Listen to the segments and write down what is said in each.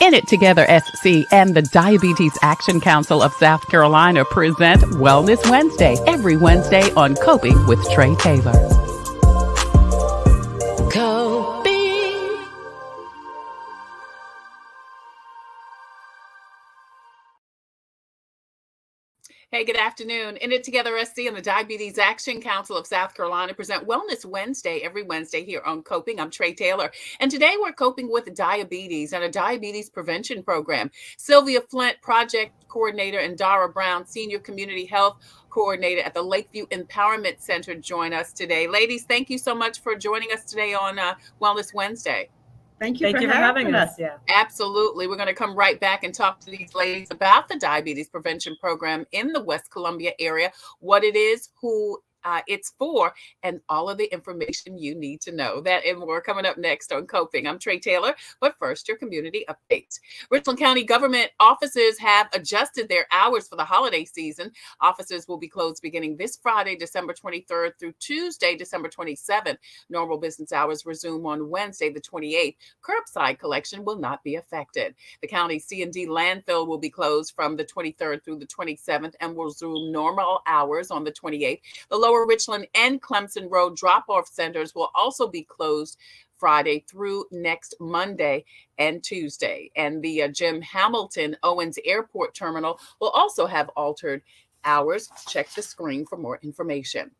In It Together SC and the Diabetes Action Council of South Carolina present Wellness Wednesday every Wednesday on Coping with Trey Taylor. Coping. Hey, good afternoon. In It Together SC and the Diabetes Action Council of South Carolina present Wellness Wednesday every Wednesday here on Coping. I'm Trey Taylor, and today we're coping with diabetes and a diabetes prevention program. Sylvia Flint, project coordinator, and Dara Brown, senior community health coordinator at the Lakeview Empowerment Center, join us today. Ladies, thank you so much for joining us today on Wellness Wednesday. Thank you for having us. Yeah. Absolutely. We're going to come right back and talk to these ladies about the diabetes prevention program in the West Columbia area, what it is, who it's for, and all of the information you need to know. That and more coming up next on Coping. I'm Trey Taylor, but first, your community updates. Richland County government offices have adjusted their hours for the holiday season. Offices will be closed beginning this Friday, December 23rd through Tuesday, December 27th. Normal business hours resume on Wednesday, the 28th. Curbside collection will not be affected. The county C&D landfill will be closed from the 23rd through the 27th and will resume normal hours on the 28th. The Lower Richland and Clemson Road drop-off centers will also be closed Friday through next Monday and Tuesday. And the Jim Hamilton Owens Airport Terminal will also have altered hours. Check the screen for more information.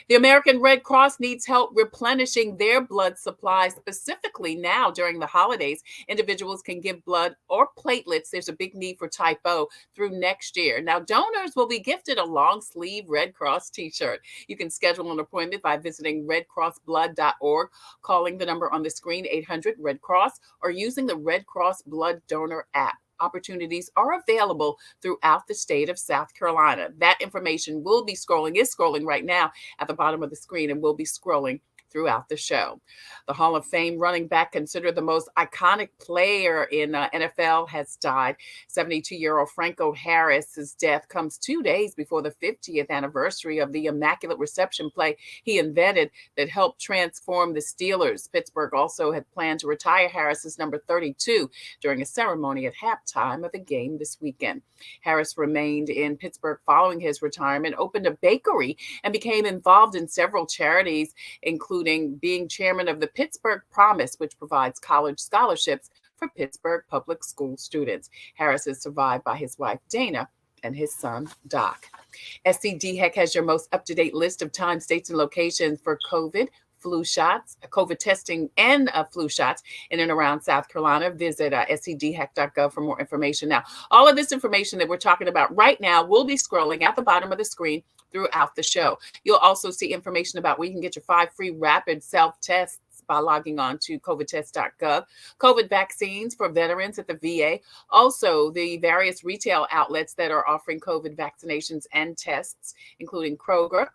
The American Red Cross needs help replenishing their blood supply, specifically now during the holidays. Individuals can give blood or platelets. There's a big need for type O through next year. Now, donors will be gifted a long sleeve Red Cross t-shirt. You can schedule an appointment by visiting redcrossblood.org, calling the number on the screen, 800-RED-CROSS, or using the Red Cross Blood Donor app. Opportunities are available throughout the state of South Carolina. That information is scrolling right now at the bottom of the screen, and will be scrolling throughout the show. The Hall of Fame running back, considered the most iconic player in NFL, has died. 72-year-old Franco Harris's death comes 2 days before the 50th anniversary of the Immaculate Reception play he invented that helped transform the Steelers. Pittsburgh also had planned to retire Harris's number 32 during a ceremony at halftime of the game this weekend. Harris remained in Pittsburgh following his retirement, opened a bakery, and became involved in several charities, including being chairman of the Pittsburgh Promise, which provides college scholarships for Pittsburgh public school students. Harris is survived by his wife, Dana, and his son, Doc. SCDHEC has your most up-to-date list of times, states, and locations for COVID testing and flu shots in and around South Carolina. Visit scdhec.gov for more information. Now, all of this information that we're talking about right now will be scrolling at the bottom of the screen throughout the show. You'll also see information about where you can get your 5 free rapid self-tests by logging on to covidtest.gov, COVID vaccines for veterans at the VA, also the various retail outlets that are offering COVID vaccinations and tests, including Kroger,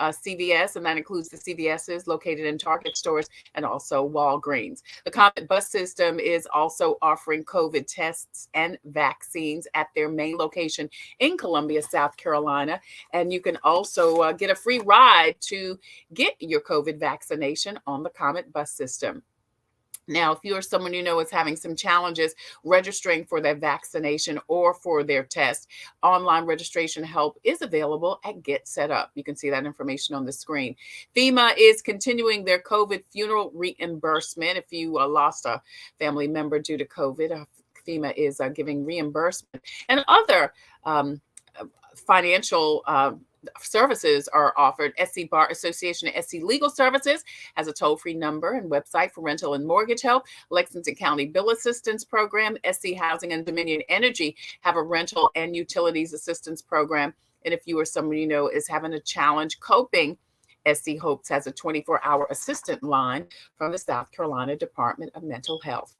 CVS, and that includes the CVSs located in Target stores and also Walgreens. The Comet bus system is also offering COVID tests and vaccines at their main location in Columbia, South Carolina. And you can also get a free ride to get your COVID vaccination on the Comet bus system. Now, if you're someone you know is having some challenges registering for their vaccination or for their test, online registration help is available at Get Set Up. You can see that information on the screen. FEMA is continuing their COVID funeral reimbursement. If you lost a family member due to COVID, FEMA is giving reimbursement. And other financial services are offered. SC Bar Association and SC Legal Services has a toll-free number and website for rental and mortgage help. Lexington County Bill Assistance Program, SC Housing and Dominion Energy have a rental and utilities assistance program. And if you or someone you know is having a challenge coping, SC Hopes has a 24-hour assistant line from the South Carolina Department of Mental Health.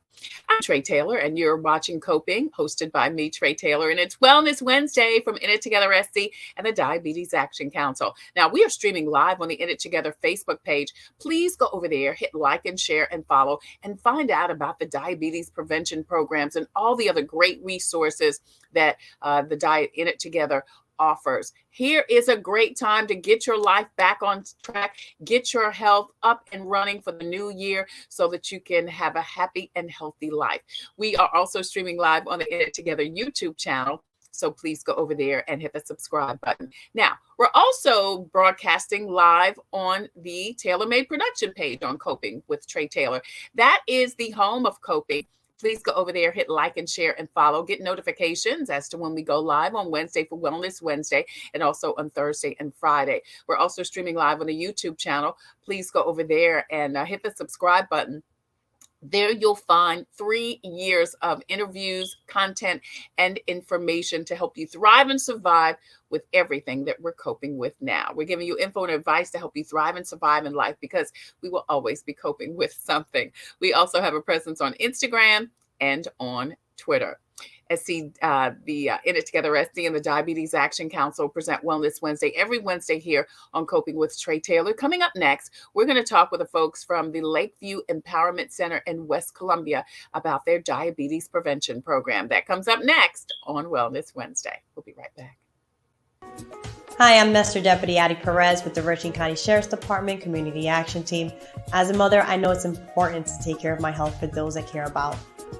I'm Trey Taylor, and you're watching Coping, hosted by me, Trey Taylor, and it's Wellness Wednesday from In It Together SC and the Diabetes Action Council. Now, we are streaming live on the In It Together Facebook page. Please go over there, hit like and share and follow, and find out about the diabetes prevention programs and all the other great resources that the In It Together offers. Here is a great time to get your life back on track, get your health up and running for the new year so that you can have a happy and healthy life. We are also streaming live on the In It Together YouTube channel. So please go over there and hit the subscribe button. Now, we're also broadcasting live on the Tailor Made production page on Coping with Trey Taylor. That is the home of Coping. Please go over there, hit like and share and follow. Get notifications as to when we go live on Wednesday for Wellness Wednesday and also on Thursday and Friday. We're also streaming live on the YouTube channel. Please go over there and hit the subscribe button. There you'll find 3 years of interviews, content, and information to help you thrive and survive with everything that we're coping with now. We're giving you info and advice to help you thrive and survive in life because we will always be coping with something. We also have a presence on Instagram and on Twitter. The In It Together SD and the Diabetes Action Council present Wellness Wednesday every Wednesday here on Coping with Trey Taylor. Coming up next, we're going to talk with the folks from the Lakeview Empowerment Center in West Columbia about their diabetes prevention program. That comes up next on Wellness Wednesday. We'll be right back. Hi, I'm Master Deputy Addie Perez with the Richland County Sheriff's Department Community Action Team. As a mother, I know it's important to take care of my health for those I care about.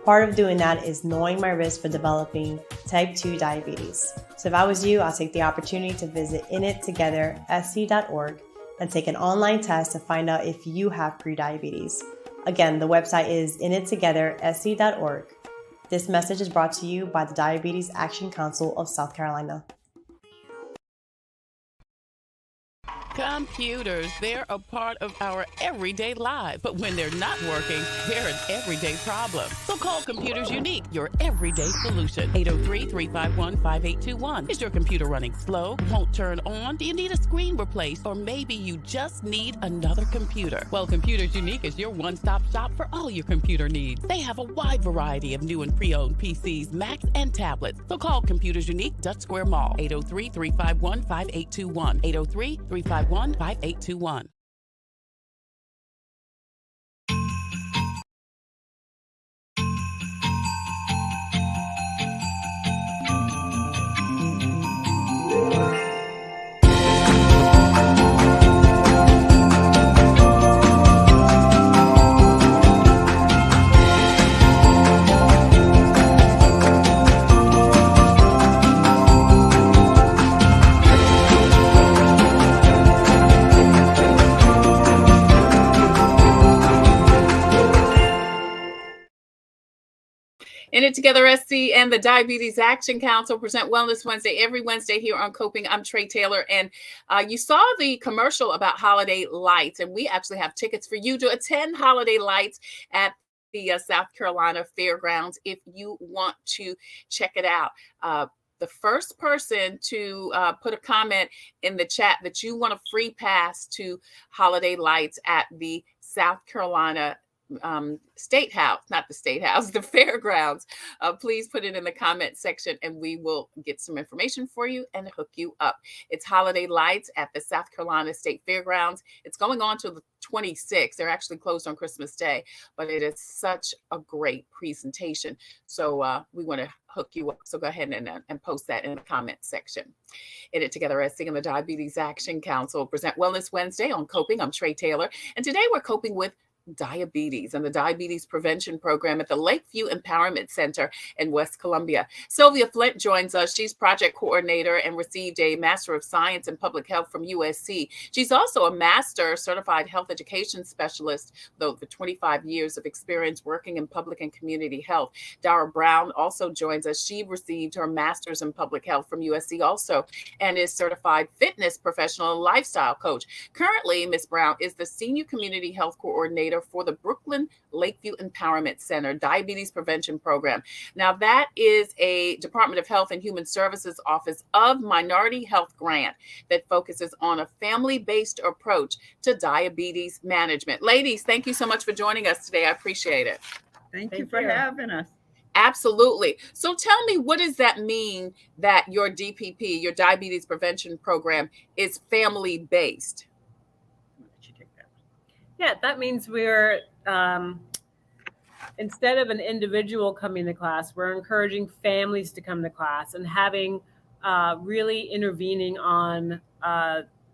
Part of doing that is knowing my risk for developing type 2 diabetes. So if I was you, I'll take the opportunity to visit inittogethersc.org and take an online test to find out if you have prediabetes. Again, the website is inittogethersc.org. This message is brought to you by the Diabetes Action Council of South Carolina. Computers, they're a part of our everyday life. But when they're not working, they're an everyday problem. So call Computers Unique, your everyday solution. 803-351-5821. Is your computer running slow? Won't turn on? Do you need a screen replaced? Or maybe you just need another computer? Well, Computers Unique is your one-stop shop for all your computer needs. They have a wide variety of new and pre-owned PCs, Macs, and tablets. So call Computers Unique, Dutch Square Mall. 803-351-5821. 803-351-5821. In It Together SC and the Diabetes Action Council present Wellness Wednesday every Wednesday here on Coping. I'm Trey Taylor, and you saw the commercial about holiday lights, and we actually have tickets for you to attend holiday lights at the South Carolina Fairgrounds if you want to check it out. The first person to put a comment in the chat that you want a free pass to holiday lights at the South Carolina State House, not the State House, the Fairgrounds. Please put it in the comment section and we will get some information for you and hook you up. It's holiday lights at the South Carolina State Fairgrounds. It's going on to the 26th. They're actually closed on Christmas Day, but it is such a great presentation. So we want to hook you up. So go ahead and post that in the comment section. In It Together SC and the Diabetes Action Council present Wellness Wednesday on Coping. I'm Trey Taylor, and today we're coping with diabetes and the diabetes prevention program at the Lakeview Empowerment Center in West Columbia. Sylvia Flint joins us. She's project coordinator and received a Master of Science in Public Health from USC. She's also a Master Certified Health Education Specialist with over 25 years of experience working in public and community health. Dara Brown also joins us. She received her Master's in Public Health from USC also and is Certified Fitness Professional and Lifestyle Coach. Currently, Ms. Brown is the Senior Community Health Coordinator for the Brookland-Lakeview Empowerment Center Diabetes Prevention Program. Now, that is a Department of Health and Human Services Office of Minority Health grant that focuses on a family-based approach to diabetes management. Ladies, thank you so much for joining us today. I appreciate it. Thank you for having us. Absolutely. So tell me, what does that mean that your DPP, your diabetes prevention program, is family-based? Yeah, that means we're, instead of an individual coming to class, we're encouraging families to come to class and having really intervening on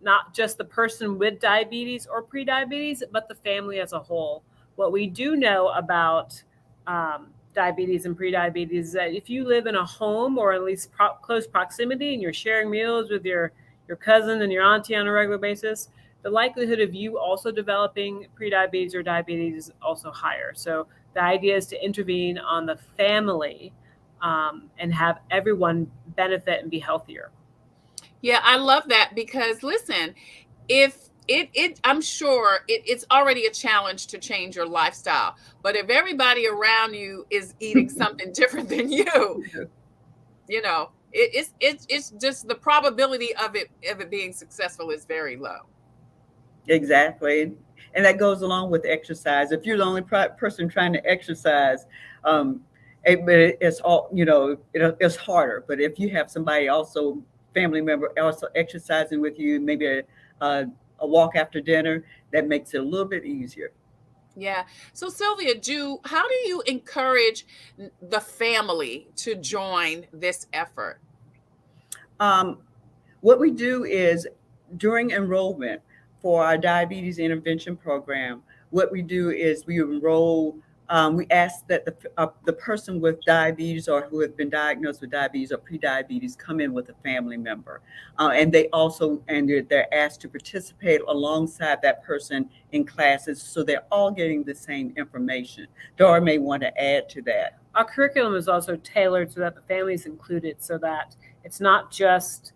not just the person with diabetes or prediabetes, but the family as a whole. What we do know about diabetes and prediabetes is that if you live in a home or at least close proximity and you're sharing meals with your cousin and your auntie on a regular basis, the likelihood of you also developing prediabetes or diabetes is also higher. So the idea is to intervene on the family and have everyone benefit and be healthier. Yeah, I love that because listen, if I'm sure it's already a challenge to change your lifestyle, but if everybody around you is eating something different than you know, it's just the probability of it being successful is very low. Exactly. And that goes along with exercise. If you're the only person trying to exercise, it's all, it's harder. But if you have somebody also, family member also exercising with you, maybe a walk after dinner, that makes it a little bit easier. Yeah. So Sylvia, how do you encourage the family to join this effort? What we do is during enrollment for our diabetes intervention program, what we do is we enroll. We ask that the person with diabetes or who has been diagnosed with diabetes or prediabetes come in with a family member, and they're asked to participate alongside that person in classes, so they're all getting the same information. Dara may want to add to that. Our curriculum is also tailored so that the family is included, so that it's not just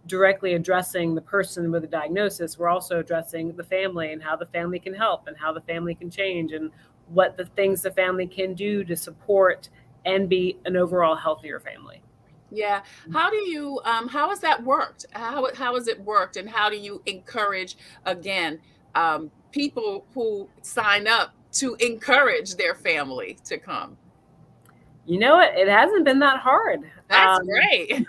directly addressing the person with a diagnosis. We're also addressing the family and how the family can help and how the family can change and what the things the family can do to support and be an overall healthier family. Yeah. How has that worked? How has it worked? And how do you encourage, again, people who sign up to encourage their family to come? You know what? It hasn't been that hard. That's great.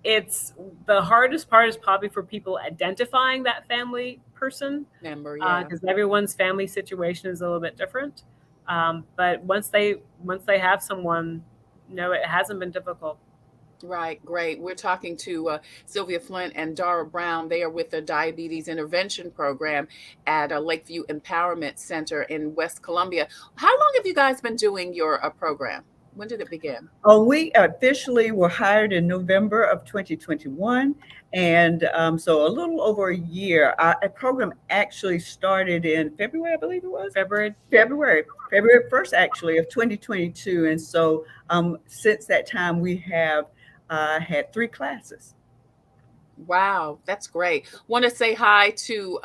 It's the hardest part is probably for people identifying that family person member, yeah, because everyone's family situation is a little bit different. But once they have someone, no, it hasn't been difficult. Right, great. We're talking to Sylvia Flint and Dara Brown. They are with the Diabetes Intervention Program at Lakeview Empowerment Center in West Columbia. How long have you guys been doing your program? When did it begin? We officially were hired in November of 2021. And so a little over a year. Our program actually started in February, I believe it was. February 1st, actually, of 2022. And so since that time, we have had 3 classes. Wow, that's great. Want to say hi to,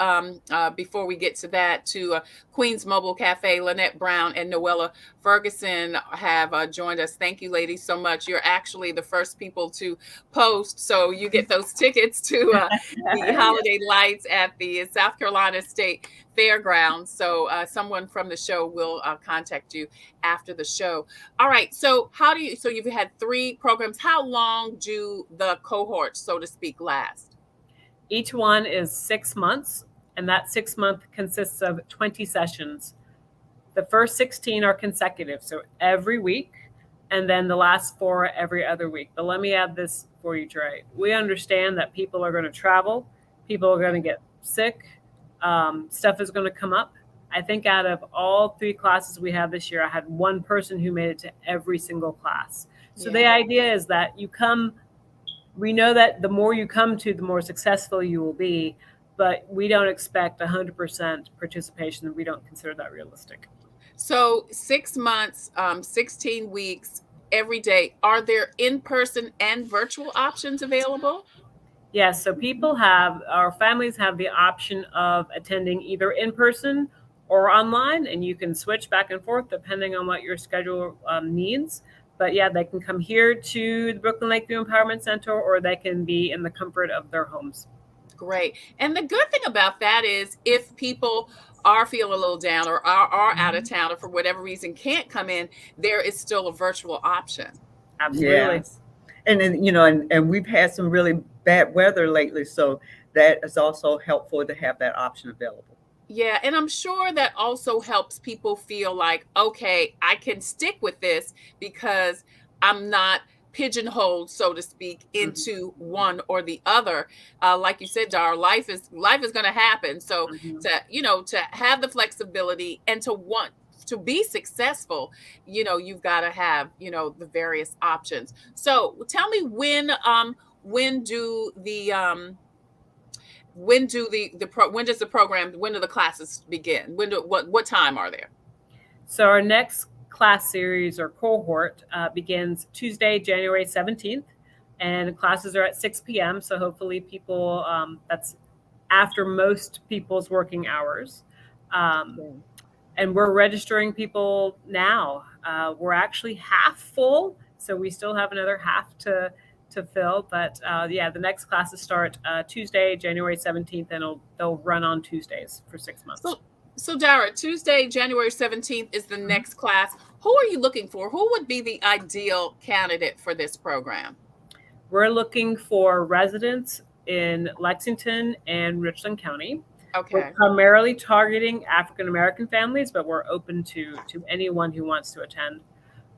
before we get to that, to Queens Mobile Cafe. Lynette Brown and Noella Ferguson have joined us. Thank you, ladies, so much. You're actually the first people to post, so you get those tickets to the Holiday Lights at the South Carolina State Fairgrounds. So someone from the show will contact you after the show. All right. So so you've had 3 programs. How long do the cohorts, so to speak, last? Each one is 6 months, and that 6-month consists of 20 sessions. The first 16 are consecutive, so every week, and then the last 4 every other week. But let me add this for you, Trey. We understand that people are going to travel, people are going to get sick, stuff is going to come up. I think out of all 3 classes we have this year, I had 1 person who made it to every single class. So the idea is that you come, we know that the more you come to, the more successful you will be, but we don't expect 100% participation. We don't consider that realistic. So 6 months, 16 weeks, every day. Are there in-person and virtual options available? Yes, so our families have the option of attending either in person or online, and you can switch back and forth depending on what your schedule needs. But yeah, they can come here to the Brookland-Lakeview Empowerment Center, or they can be in the comfort of their homes. Great. And the good thing about that is if people are feeling a little down or are out of town or for whatever reason can't come in, there is still a virtual option. Absolutely. Yes. And then, and we've had some really bad weather lately, so that is also helpful to have that option available. Yeah, and I'm sure that also helps people feel like, okay, I can stick with this because I'm not pigeonholed, so to speak, into one or the other. Like you said, Dara, life is going to happen. So to have the flexibility and to want to be successful, you've got to have, the various options. So tell me when do the when do the classes begin? What time are there? So our next class series or cohort begins Tuesday, January 17th, and classes are at 6 p.m. So hopefully people, that's after most people's working hours. And we're registering people now. We're actually half full, so we still have another half to fill. But the next classes start Tuesday, January 17th, and they'll run on Tuesdays for 6 months. So Dara, Tuesday, January 17th is the next class. Who are you looking for? Who would be the ideal candidate for this program? We're looking for residents in Lexington and Richland County. Okay. We're primarily targeting African-American families, but we're open to anyone who wants to attend.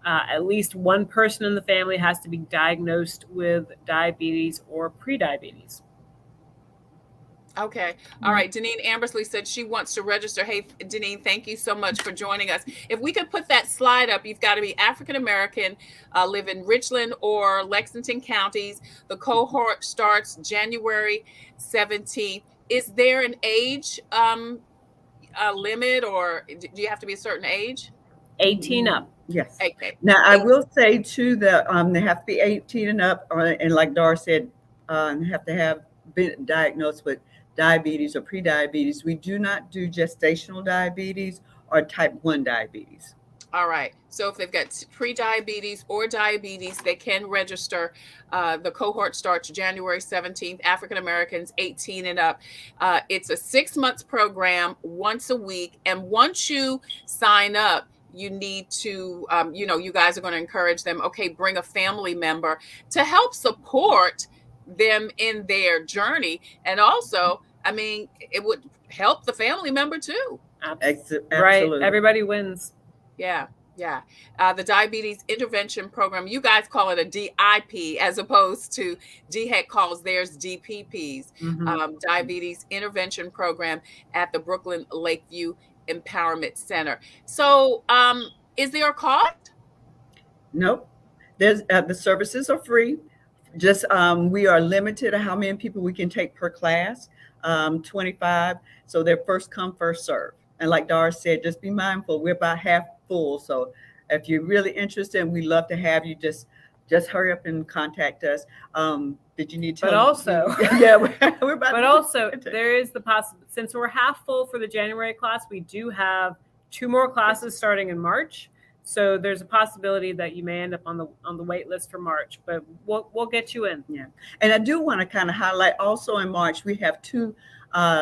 At least one person in the family has to be diagnosed with diabetes or prediabetes. Okay. All right. Deneen Ambersley said she wants to register. Hey, Deneen, thank you so much for joining us. If we could put that slide up, you've got to be African-American, live in Richland or Lexington counties. The cohort starts January 17th. Is there an age limit, or do you have to be a certain age? 18 up. Yes. Okay. Now, I will say too that they have to be 18 and up, and like Dara said, have to have been diagnosed with diabetes or prediabetes. We do not do gestational diabetes or type 1 diabetes. All right. So if they've got prediabetes or diabetes, they can register. The cohort starts January 17th, African Americans 18 and up. It's a 6-month program, once a week. And once you sign up, you need to, you guys are going to encourage them, okay, bring a family member to help support them in their journey. And also, I mean, it would help the family member too. Absolutely. Right. Everybody wins. Yeah. The diabetes intervention program, you guys call it a DIP as opposed to DHEC calls theirs DPPs. Diabetes intervention program at the Brookland-Lakeview Empowerment Center. So is there a cost? Nope. There's the services are free. Just we are limited to how many people we can take per class, 25. So they're first come, first serve. And like Dara said, just be mindful, we're about half full. So if you're really interested, and we'd love to have you, just hurry up and contact us. Did you need to? But also, yeah, we're about. But also, there is the possibility, since we're half full for the January class, we do have 2 more classes starting in March. So there's a possibility that you may end up on the wait list for March, but we'll get you in. Yeah, and I do want to kind of highlight also in March we have 2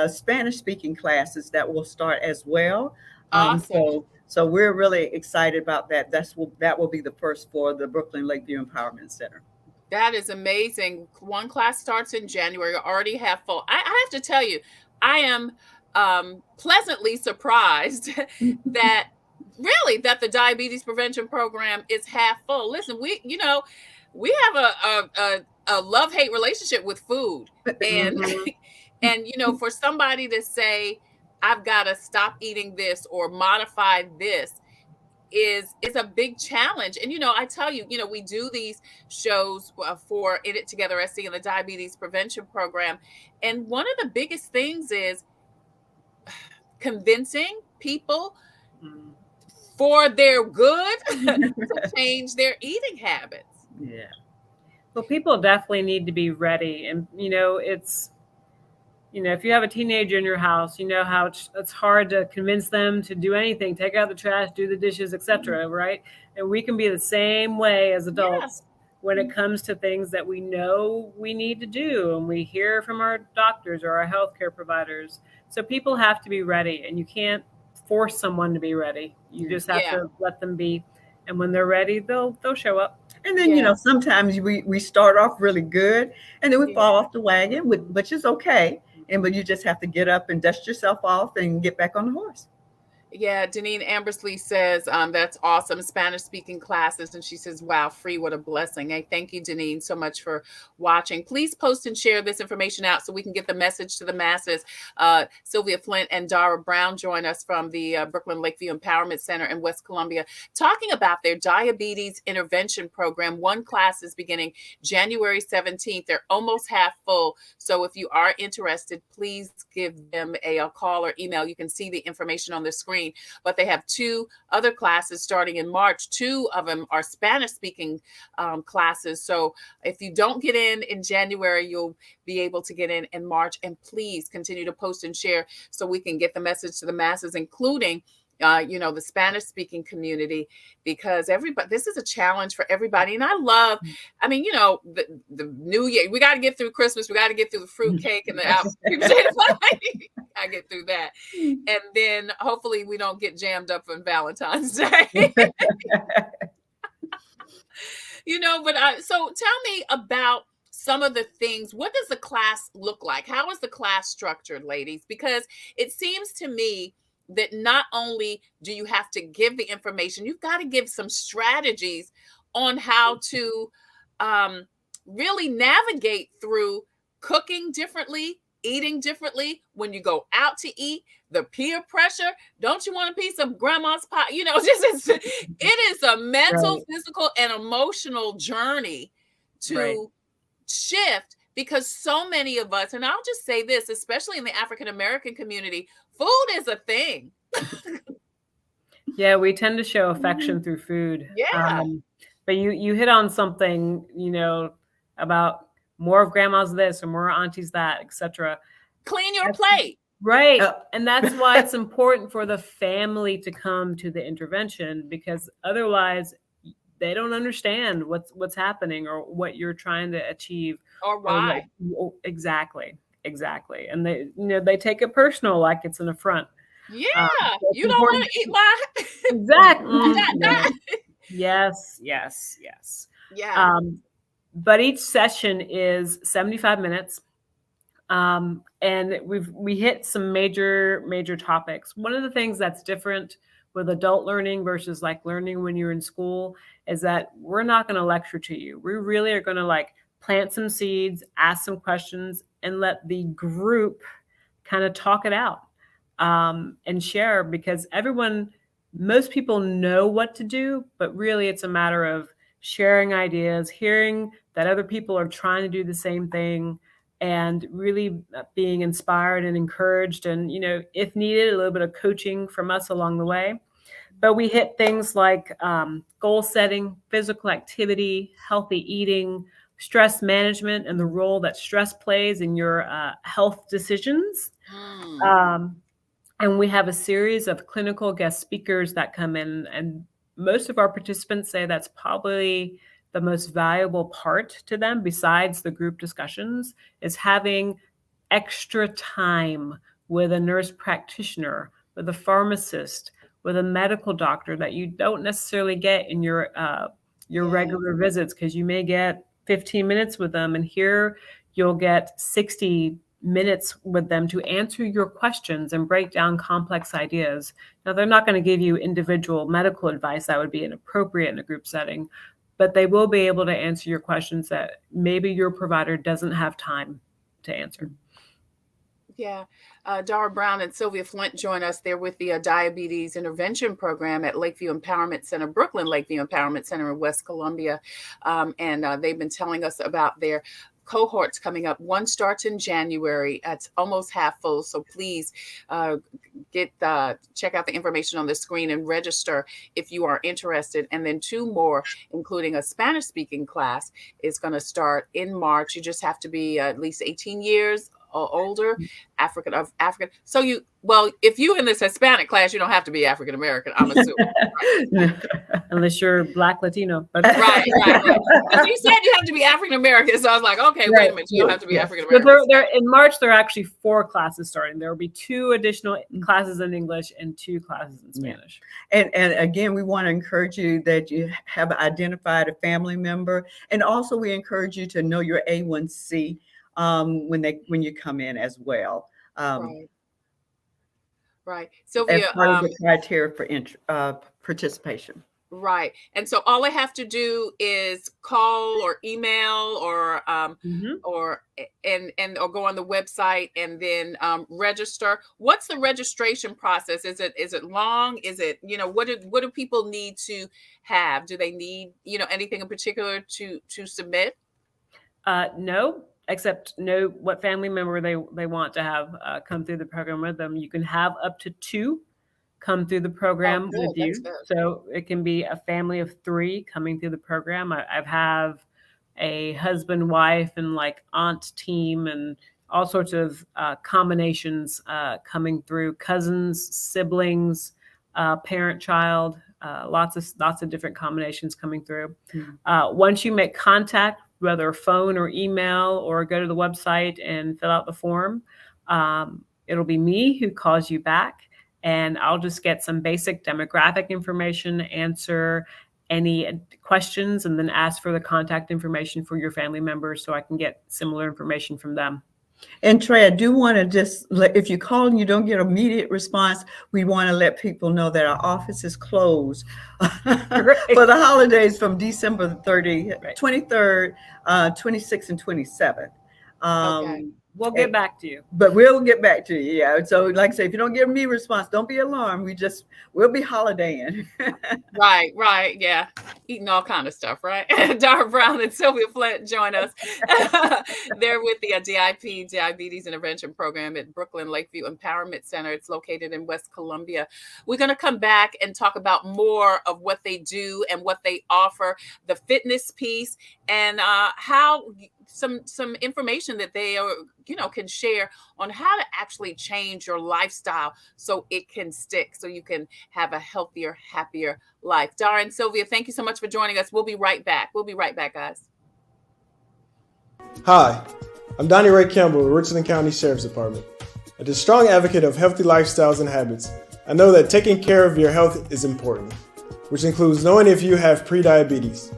Spanish speaking classes that will start as well. Awesome. So we're really excited about that. That will be the first for the Brookland-Lakeview Empowerment Center. That is amazing. One class starts in January, already half full. I have to tell you, I am pleasantly surprised that the diabetes prevention program is half full. Listen, we have a love-hate relationship with food, and and for somebody to say, I've got to stop eating this or modify this is a big challenge. And I tell you, we do these shows for In It Together SC and the diabetes prevention program, and one of the biggest things is convincing people for their good to change their eating habits. Yeah. Well, people definitely need to be ready. And, it's, if you have a teenager in your house, you know how it's hard to convince them to do anything, take out the trash, do the dishes, etc. Right? And we can be the same way as adults when it comes to things that we know we need to do. And we hear from our doctors or our healthcare providers. So people have to be ready, and you can't force someone to be ready. You just have to let them be, and when they're ready, they'll show up. And then sometimes we start off really good, and then we fall off the wagon, which is okay. But you just have to get up and dust yourself off and get back on the horse. Yeah, Deneen Ambersley says that's awesome. Spanish speaking classes. And she says, wow, free. What a blessing. Hey, thank you, Deneen, so much for watching. Please post and share this information out so we can get the message to the masses. Sylvia Flint and Dara Brown join us from the Brookland-Lakeview Empowerment Center in West Columbia, talking about their diabetes intervention program. One class is beginning January 17th. They're almost half full. So if you are interested, please give them a call or email. You can see the information on the screen. But they have 2 other classes starting in March. 2 of them are Spanish speaking classes. So if you don't get in January, you'll be able to get in March. And please continue to post and share so we can get the message to the masses, including the Spanish speaking community, because this is a challenge for everybody. And I mean, the new year, we got to get through Christmas. We got to get through the fruit cake and the apple. I get through that. And then hopefully we don't get jammed up on Valentine's Day. So tell me about some of the things. What does the class look like? How is the class structured, ladies? Because it seems to me that not only do you have to give the information, you've got to give some strategies on how to really navigate through cooking differently, eating differently, when you go out to eat, the peer pressure. Don't you want a piece of grandma's pie? It is a mental, right, physical, and emotional journey to shift, because so many of us, and I'll just say this, especially in the African American community, food is a thing. Yeah, we tend to show affection through food. Yeah. But you hit on something, about more of grandma's this or more aunties that, etc. Clean your plate. Right. And that's why it's important for the family to come to the intervention, because otherwise they don't understand what's happening or what you're trying to achieve or why. Exactly. And they take it personal, like it's an affront. Yeah. You don't want to eat my exactly. Yes. Yeah. But each session is 75 minutes. And we hit some major topics. One of the things that's different with adult learning versus like learning when you're in school is that we're not going to lecture to you. We really are going to plant some seeds, ask some questions, and let the group kind of talk it out and share, because most people know what to do, but really it's a matter of sharing ideas, hearing that other people are trying to do the same thing, and really being inspired and encouraged, and, if needed, a little bit of coaching from us along the way. But we hit things like goal setting, physical activity, healthy eating, stress management, and the role that stress plays in your health decisions. And we have a series of clinical guest speakers that come in, and most of our participants say that's probably the most valuable part to them, besides the group discussions, is having extra time with a nurse practitioner, with a pharmacist, with a medical doctor that you don't necessarily get in your regular visits, because you may get 15 minutes with them, and here you'll get 60 minutes with them to answer your questions and break down complex ideas. Now, they're not going to give you individual medical advice. That would be inappropriate in a group setting, but they will be able to answer your questions that maybe your provider doesn't have time to answer. Yeah. Dara Brown and Sylvia Flint join us there with the Diabetes Intervention Program at Lakeview Empowerment Center, Brookland-Lakeview Empowerment Center in West Columbia. And they've been telling us about their cohorts coming up. One starts in January. It's almost half full. So please check out the information on the screen and register if you are interested. And then 2 more, including a Spanish speaking class, is going to start in March. You just have to be at least 18 years or older, African. So if you're in this Hispanic class, you don't have to be African American, I'm assuming. Unless you're Black Latino. But right. Because you said you have to be African American, so I was like, okay, wait a minute, you don't have to be African American. But in March, there are actually 4 classes starting. There will be 2 additional classes in English and 2 classes in Spanish. And again, we want to encourage you that you have identified a family member, and also we encourage you to know your A1C when you come in as well. Right. Right. as Sylvia, part of the criteria for participation. right. And so all I have to do is call or email Mhm. or or go on the website and then register. What's the registration process? Is it long? Is it, what do people need to have? Do they need, anything in particular to submit? No, except know what family member they want to have come through the program with them. You can have up to 2 come through the Oh, program with good. That's you. good. So it can be a family of 3 coming through the program. I've have a husband, wife, and like aunt team, and all sorts of combinations coming through. Cousins, siblings, parent, child. Lots of different combinations coming through. Once you make contact, whether phone or email, or go to the website and fill out the form, it'll be me who calls you back, and I'll just get some basic demographic information, answer any questions, and then ask for the contact information for your family members so I can get similar information from them. And Trey, I do want to just if you call and you don't get immediate response, we want to let people know that our office is closed for the holidays from December 23rd, 26th, and 27th. Okay. We'll get back to you. But we'll get back to you. Yeah. So like I say, if you don't get me response, don't be alarmed. We'll be holidaying. Right. Yeah. Eating all kind of stuff, right? Dara Brown and Sylvia Flint join us. They're with the DIP, Diabetes Intervention Program at Brookland-Lakeview Empowerment Center. It's located in West Columbia. We're going to come back and talk about more of what they do and what they offer, the fitness piece, and how some information that they are, can share on how to actually change your lifestyle so it can stick, so you can have a healthier, happier life. Dara and Sylvia, thank you so much for joining us. We'll be right back. Guys. Hi, I'm Donnie Ray Campbell with Richland County Sheriff's Department. As a strong advocate of healthy lifestyles and habits, I know that taking care of your health is important, which includes knowing if you have prediabetes.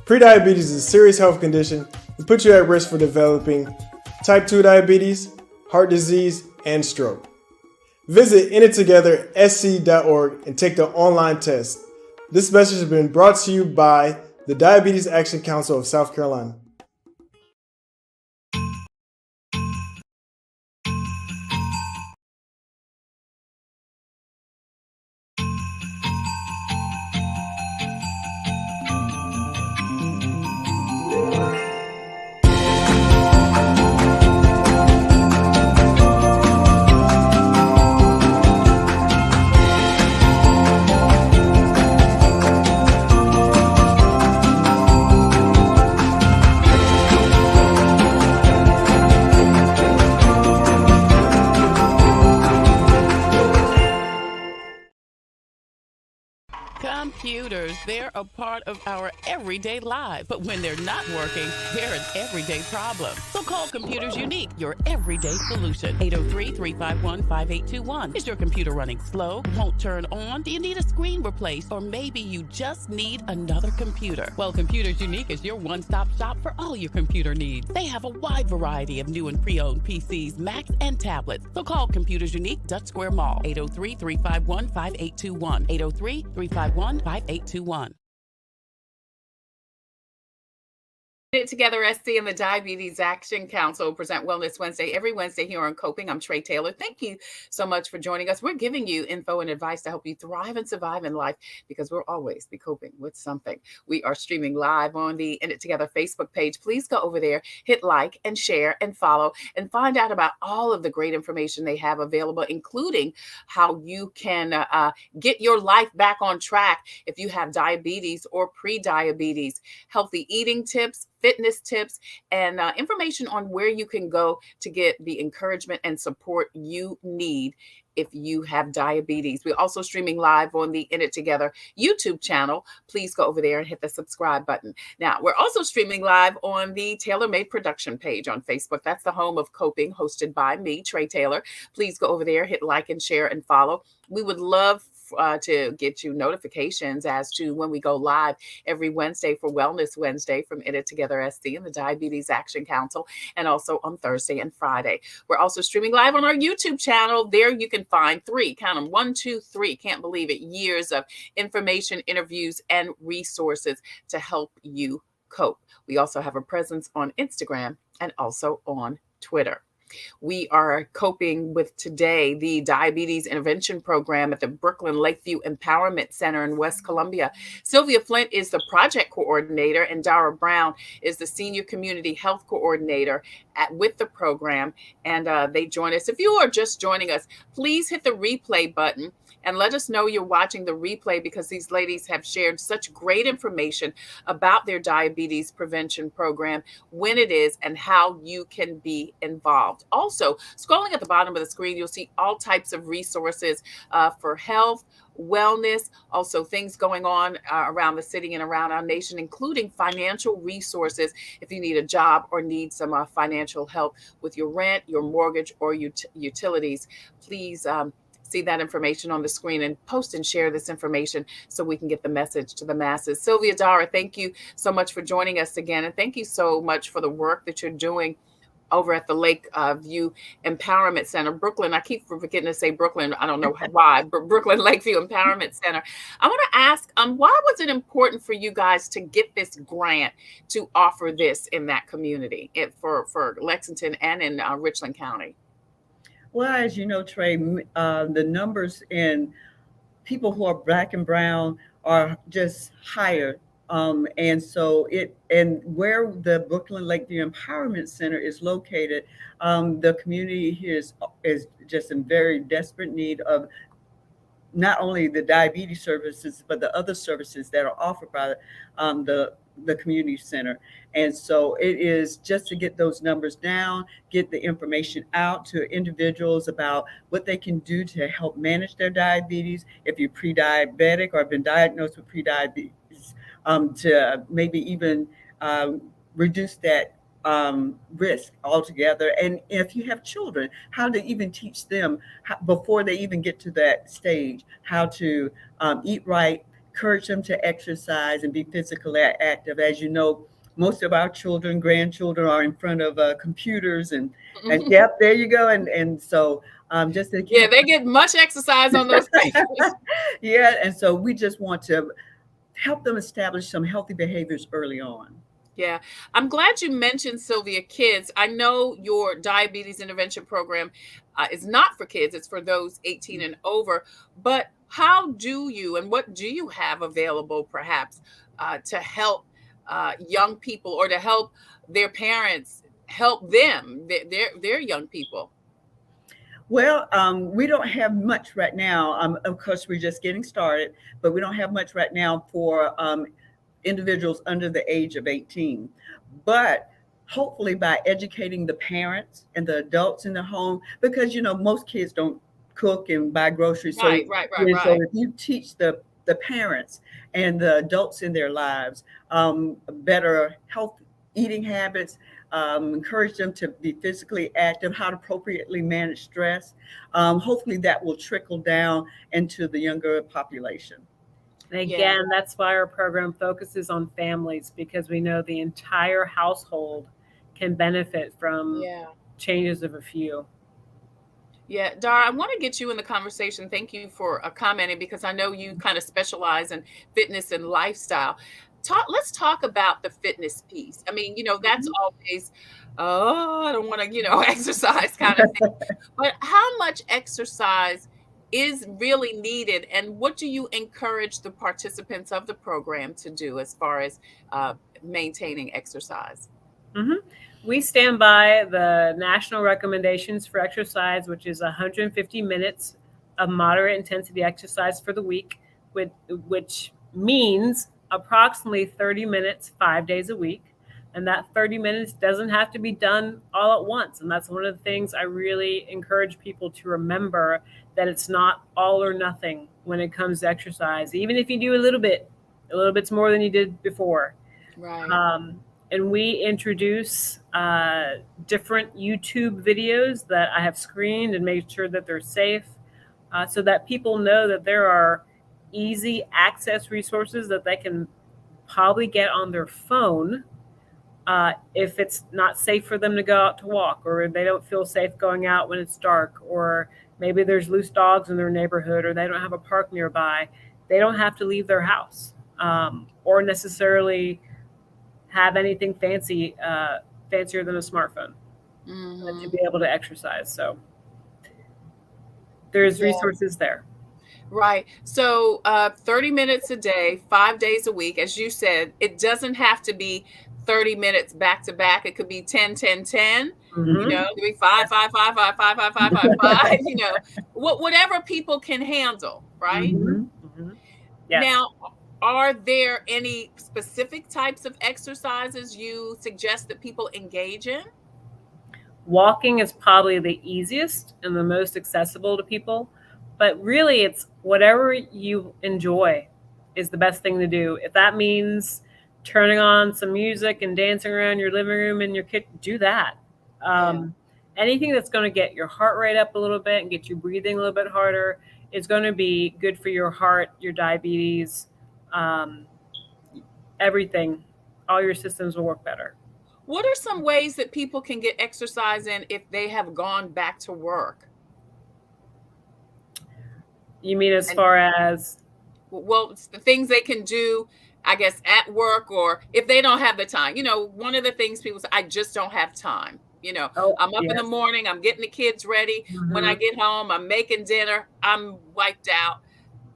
Prediabetes is a serious health condition that puts you at risk for developing type 2 diabetes, heart disease, and stroke. Visit inittogethersc.org and take the online test. This message has been brought to you by the Diabetes Action Council of South Carolina. Computers, they're a part of our everyday life. But when they're not working, they're an everyday problem. So call Computers Unique, your everyday solution. 803-351-5821. Is your computer running slow? Won't turn on? Do you need a screen replaced? Or maybe you just need another computer? Well, Computers Unique is your one-stop shop for all your computer needs. They have a wide variety of new and pre-owned PCs, Macs, and tablets. So call Computers Unique, Dutch Square Mall. 803-351-5821. 803-351-5821. It Together SC and the Diabetes Action Council present Wellness Wednesday every Wednesday here on Coping. I'm Trey Tailor. Thank you so much for joining us. We're giving you info and advice to help you thrive and survive in life, because we'll always be coping with something. We are streaming live on the In It Together Facebook page. Please go over there, hit like and share and follow, and find out about all of the great information they have available, including how you can get your life back on track if you have diabetes or pre-diabetes, healthy eating tips, fitness tips, and information on where you can go to get the encouragement and support you need if you have diabetes. We're also streaming live on the In It Together YouTube channel. Please go over there and hit the subscribe button. Now, we're also streaming live on the Tailor Made Production page on Facebook. That's the home of Coping, hosted by me, Trey Tailor. Please go over there, hit like and share and follow. We would love to get you notifications as to when we go live every Wednesday for Wellness Wednesday from In It Together SC and the Diabetes Action Council, and also on Thursday and Friday. We're also streaming live on our YouTube channel. There you can find count them, 1, 2, 3, can't believe it, years of information, interviews, and resources to help you cope. We also have a presence on Instagram and also on Twitter. We are coping with today the Diabetes Intervention Program at the Brookland-Lakeview Empowerment Center in West Columbia. Sylvia Flint is the project coordinator, and Dara Brown is the senior community health coordinator with the program. And they join us. If you are just joining us, please hit the replay button and let us know you're watching the replay, because these ladies have shared such great information about their diabetes prevention program, when it is, and how you can be involved. Also, scrolling at the bottom of the screen, you'll see all types of resources for health, wellness, also things going on around the city and around our nation, including financial resources if you need a job or need some financial help with your rent, your mortgage, or utilities. Please see that information on the screen and post and share this information so we can get the message to the masses. Sylvia, Dara, thank you so much for joining us again. And thank you so much for the work that you're doing over at the Lakeview Empowerment Center, Brooklyn. I keep forgetting to say Brooklyn. I don't know why, but Brookland-Lakeview Empowerment Center. I want to ask, why was it important for you guys to get this grant to offer this in that community for Lexington and in Richland County? Well, as you know, Trey, the numbers in people who are Black and brown are just higher. And so where the Brookland-Lakeview Empowerment Center is located, the community here is just in very desperate need of not only the diabetes services, but the other services that are offered by the community center. And so it is just to get those numbers down, get the information out to individuals about what they can do to help manage their diabetes. If you're pre-diabetic or have been diagnosed with pre-diabetes, to maybe even reduce that risk altogether. And if you have children, how to even teach them before they even get to that stage, how to eat right, encourage them to exercise and be physically active. As you know, most of our children, grandchildren are in front of computers and yep, there you go. And so just to yeah, they get much exercise on those things. Yeah, and so we just want to help them establish some healthy behaviors early on. Yeah, I'm glad you mentioned, Sylvia, kids. I know your diabetes intervention program is not for kids, it's for those 18 and over. But how do you and what do you have available perhaps to help young people, or to help their parents help them, their young people? Well, we don't have much right now. Of course, we're just getting started, but we don't have much right now for individuals under the age of 18. But hopefully by educating the parents and the adults in the home, because, you know, most kids don't cook and buy groceries. So, Right. So if you teach the parents and the adults in their lives better health eating habits, encourage them to be physically active, how to appropriately manage stress, hopefully that will trickle down into the younger population. And again, that's why our program focuses on families, because we know the entire household can benefit from changes of a few. Yeah, Dara, I want to get you in the conversation. Thank you for commenting, because I know you kind of specialize in fitness and lifestyle. Let's talk about the fitness piece. I mean, you know, that's always, I don't want to, exercise kind of thing. But how much exercise is really needed, and what do you encourage the participants of the program to do as far as maintaining exercise? We stand by the national recommendations for exercise, which is 150 minutes of moderate intensity exercise for the week, which means approximately 30 minutes, 5 days a week. And that 30 minutes doesn't have to be done all at once. And that's one of the things I really encourage people to remember, that it's not all or nothing when it comes to exercise. Even if you do a little bit's more than you did before. Right. And we introduce different YouTube videos that I have screened and made sure that they're safe. so that people know that there are easy access resources that they can probably get on their phone if it's not safe for them to go out to walk, or they don't feel safe going out when it's dark, or maybe there's loose dogs in their neighborhood, or they don't have a park nearby. They don't have to leave their house or necessarily have anything fancier than a smartphone to be able to exercise. So there's resources there. Right. So 30 minutes a day, 5 days a week. As you said, it doesn't have to be 30 minutes back to back. It could be 10, 10, 10. Mm-hmm. You know, it could be 5, 5, 5, 5, 5, 5, 5, 5, 5. You know, whatever people can handle. Right. Mm-hmm. Mm-hmm. Yes. Now, are there any specific types of exercises you suggest that people engage in? Walking is probably the easiest and the most accessible to people, but really it's whatever you enjoy is the best thing to do. If that means turning on some music and dancing around your living room and your kitchen, do that. Anything that's going to get your heart rate up a little bit and get you breathing a little bit harder is going to be good for your heart, your diabetes, everything. All your systems will work better. What are some ways that people can get exercise in if they have gone back to work? You mean as far as? Well, it's the things they can do, I guess, at work, or if they don't have the time. You know, one of the things people say, I just don't have time. You know, I'm up in the morning, I'm getting the kids ready. Mm-hmm. When I get home, I'm making dinner, I'm wiped out,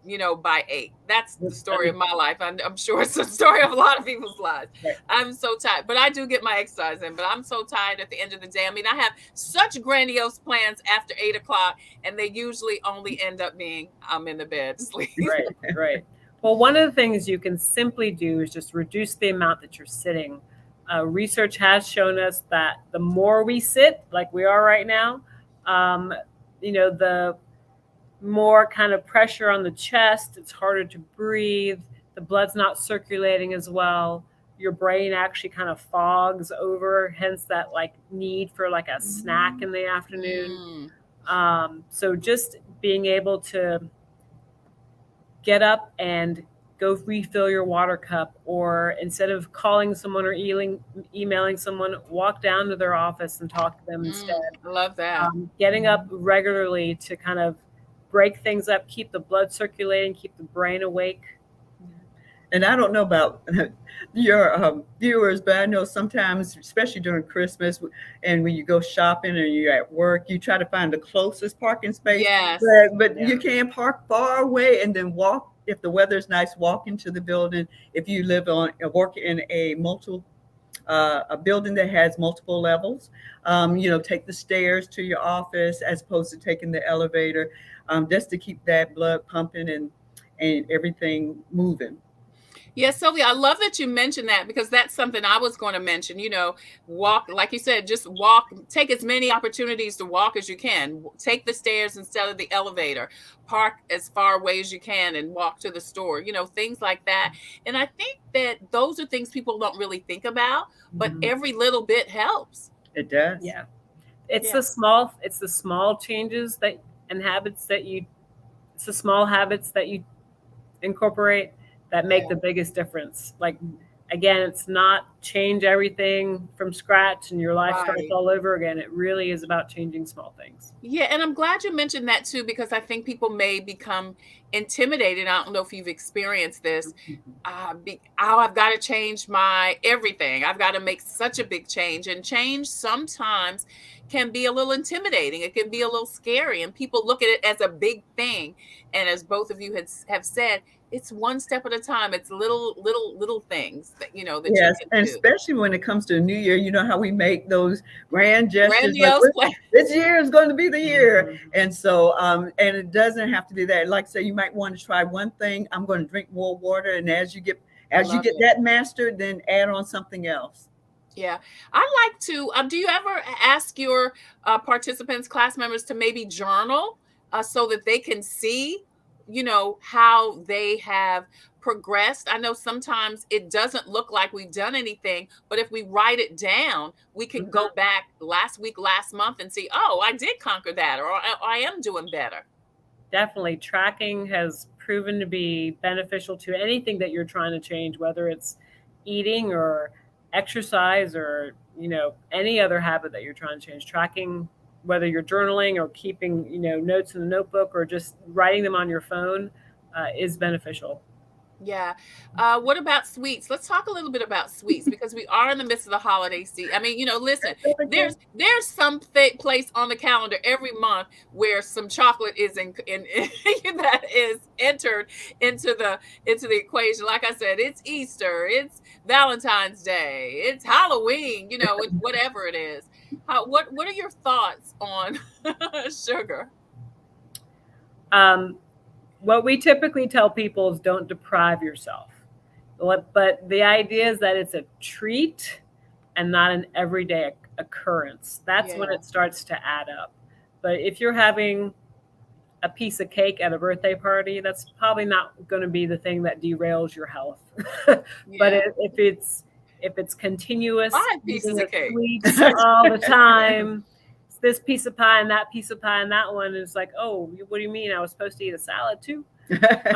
you know, by 8. That's the story of my life. I'm sure it's the story of a lot of people's lives. Right. I'm so tired, but I do get my exercise in, but I'm so tired at the end of the day. I mean, I have such grandiose plans after 8 o'clock, and they usually only end up being, I'm in the bed to sleep. Right. Well, one of the things you can simply do is just reduce the amount that you're sitting. Research has shown us that the more we sit, like we are right now, you know, the more kind of pressure on the chest, it's harder to breathe, the blood's not circulating as well, your brain actually kind of fogs over, hence that like need for like a snack in the afternoon. So just being able to get up and go refill your water cup, or instead of calling someone or emailing someone, walk down to their office and talk to them instead. I love that. Getting up regularly to kind of break things up, keep the blood circulating, keep the brain awake. And I don't know about your viewers, but I know sometimes, especially during Christmas, and when you go shopping or you're at work, you try to find the closest parking space. Yes. But you can't park far away and then walk. If the weather's nice, walk into the building. If you work in a building that has multiple levels, you know, take the stairs to your office as opposed to taking the elevator, just to keep that blood pumping and everything moving. Yes, Sylvia, I love that you mentioned that, because that's something I was going to mention. You know, walk, like you said, just walk, take as many opportunities to walk as you can. Take the stairs instead of the elevator. Park as far away as you can and walk to the store, you know, things like that. And I think that those are things people don't really think about, but every little bit helps. It does. Yeah. It's the small changes habits that you incorporate that make the biggest difference. Like, again, it's not change everything from scratch and your life starts all over again. It really is about changing small things. Yeah, and I'm glad you mentioned that too, because I think people may become intimidated. I don't know if you've experienced this. I've got to change my everything. I've got to make such a big change, and change sometimes can be a little intimidating. It can be a little scary, and people look at it as a big thing. And as both of you have said, it's one step at a time. It's little things that, you know, that yes, you can and do. Especially when it comes to New Year, you know how we make those grand gestures. Like, this year is going to be the year. And so, and it doesn't have to be that. Like, say you might want to try one thing. I'm going to drink more water. And as you get that mastered, then add on something else. Yeah. I like to, do you ever ask your participants, class members, to maybe journal so that they can see, you know, how they have progressed? I know sometimes it doesn't look like we've done anything, but if we write it down, we can go back last week, last month and see, oh, I did conquer that, or I am doing better. definitely tracking has proven to be beneficial to anything that you're trying to change, whether it's eating or exercise or, any other habit that you're trying to change. Tracking, whether you're journaling or keeping, notes in a notebook or just writing them on your phone, is beneficial. Yeah. What about sweets? Let's talk a little bit about sweets because we are in the midst of the holiday season. I mean, listen, there's some place on the calendar every month where some chocolate is in that is entered into the equation. Like I said, it's Easter, it's Valentine's Day, it's Halloween, it's whatever it is. What are your thoughts on sugar? What we typically tell people is don't deprive yourself. But the idea is that it's a treat and not an everyday occurrence. That's when it starts to add up. But if you're having a piece of cake at a birthday party, that's probably not going to be the thing that derails your health. But if it's continuous, 5 pieces of cake sweets all the time, this piece of pie and that piece of pie and that one is like, oh, what do you mean? I was supposed to eat a salad too? Right,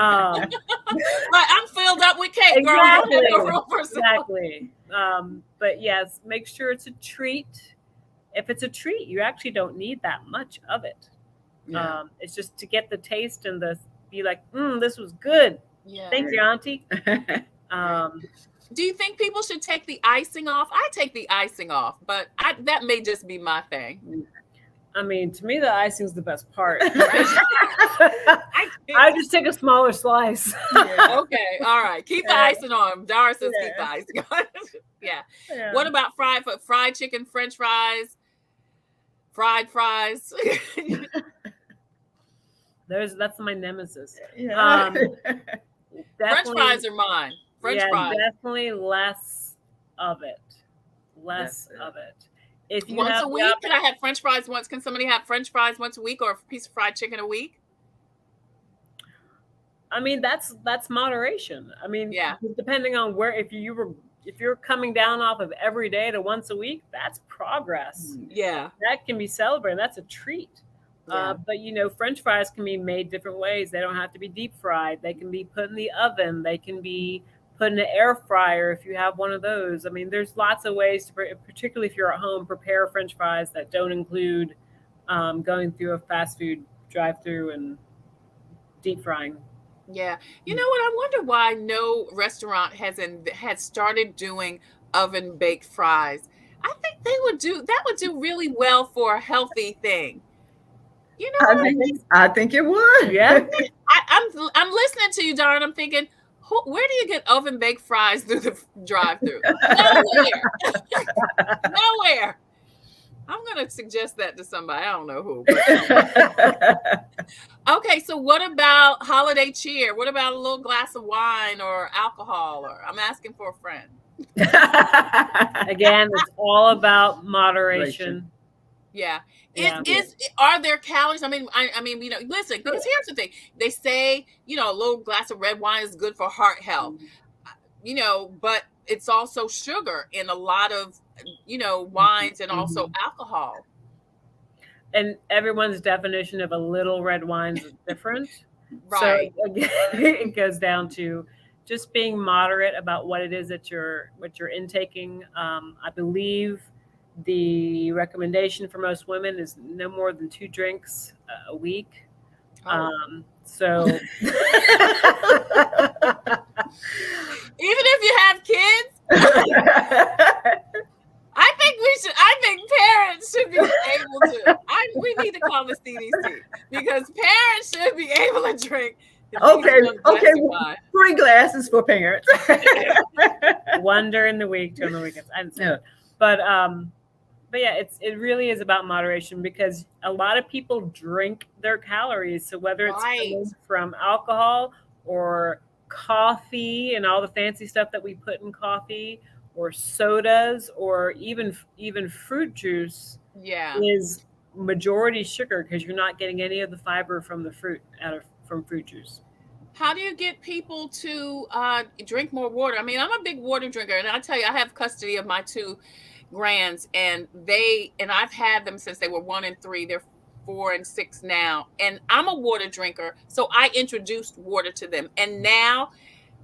I'm filled up with cake, girl. Exactly. But yes, make sure it's a treat. If it's a treat, you actually don't need that much of it. It's just to get the taste and be like, this was good. Yeah. Thank you, Auntie. Do you think people should take the icing off? I take the icing off, but that may just be my thing. I mean, to me, the icing's the best part. I just take a smaller slice. Okay, all right. Keep the icing on. Dara says keep the icing on. Yeah. What about fried chicken, French fries, fried fries? That's my nemesis. French fries are mine. French fries. Definitely less of it. If you once a week, can I have French fries once? Can somebody have French fries once a week or a piece of fried chicken a week? I mean, that's moderation. I mean, depending on where, if you're coming down off of every day to once a week, that's progress. Yeah, that can be celebrated. That's a treat. But French fries can be made different ways. They don't have to be deep fried. They can be put in the oven. They can be put in an air fryer if you have one of those. I mean, there's lots of ways to, particularly if you're at home, prepare French fries that don't include going through a fast food drive-through and deep frying. Yeah. You know what? I wonder why no restaurant has started doing oven baked fries. I think that would do really well for a healthy thing. I think it would. Yeah. I'm listening to you, Dara, and I'm thinking, where do you get oven baked fries through the drive-through? Nowhere. I'm going to suggest that to somebody. I don't know who. Okay, so what about holiday cheer? What about a little glass of wine or alcohol? Or I'm asking for a friend. Again, it's all about moderation. Yeah. Are there calories? I mean, listen, because here's the thing. They say, a little glass of red wine is good for heart health, but it's also sugar in a lot of, wines and also alcohol. And everyone's definition of a little red wine is different. Right. So again, it goes down to just being moderate about what it is that you're intaking. I believe the recommendation for most women is no more than 2 drinks a week. So even if you have kids, I think parents should be able to. We need to call the CDC because parents should be able to drink. Okay. 3 glasses for parents. 1 during the week, 2 on the weekends. I didn't say that. But yeah, it really is about moderation because a lot of people drink their calories. So whether it's coming from alcohol or coffee and all the fancy stuff that we put in coffee, or sodas, or even fruit juice, is majority sugar because you're not getting any of the fiber from the fruit from fruit juice. How do you get people to drink more water? I mean, I'm a big water drinker, and I tell you, I have custody of my 2 grands, and I've had them since they were 1 and 3. They're 4 and 6 now, and I'm a water drinker, so I introduced water to them. And now,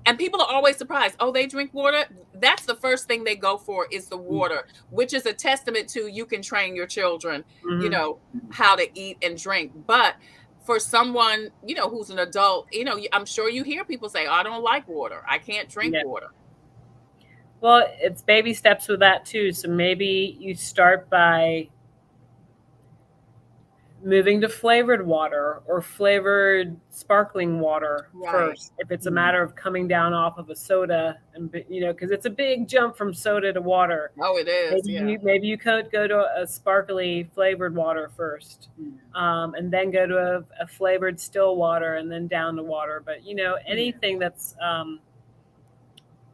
and people are always surprised, oh, they drink water? That's the first thing they go for, is the water, which is a testament to you can train your children, you know, how to eat and drink. But for someone, you know, who's an adult, you know, I'm sure you hear people say, oh, I don't like water, I can't drink water. Well, it's baby steps with that too. So maybe you start by moving to flavored water or flavored sparkling water first. If it's a matter of coming down off of a soda, and you know, because it's a big jump from soda to water. Oh, it is. Maybe you could go to a sparkly flavored water first, and then go to a flavored still water, and then down to water. But you know, anything that's going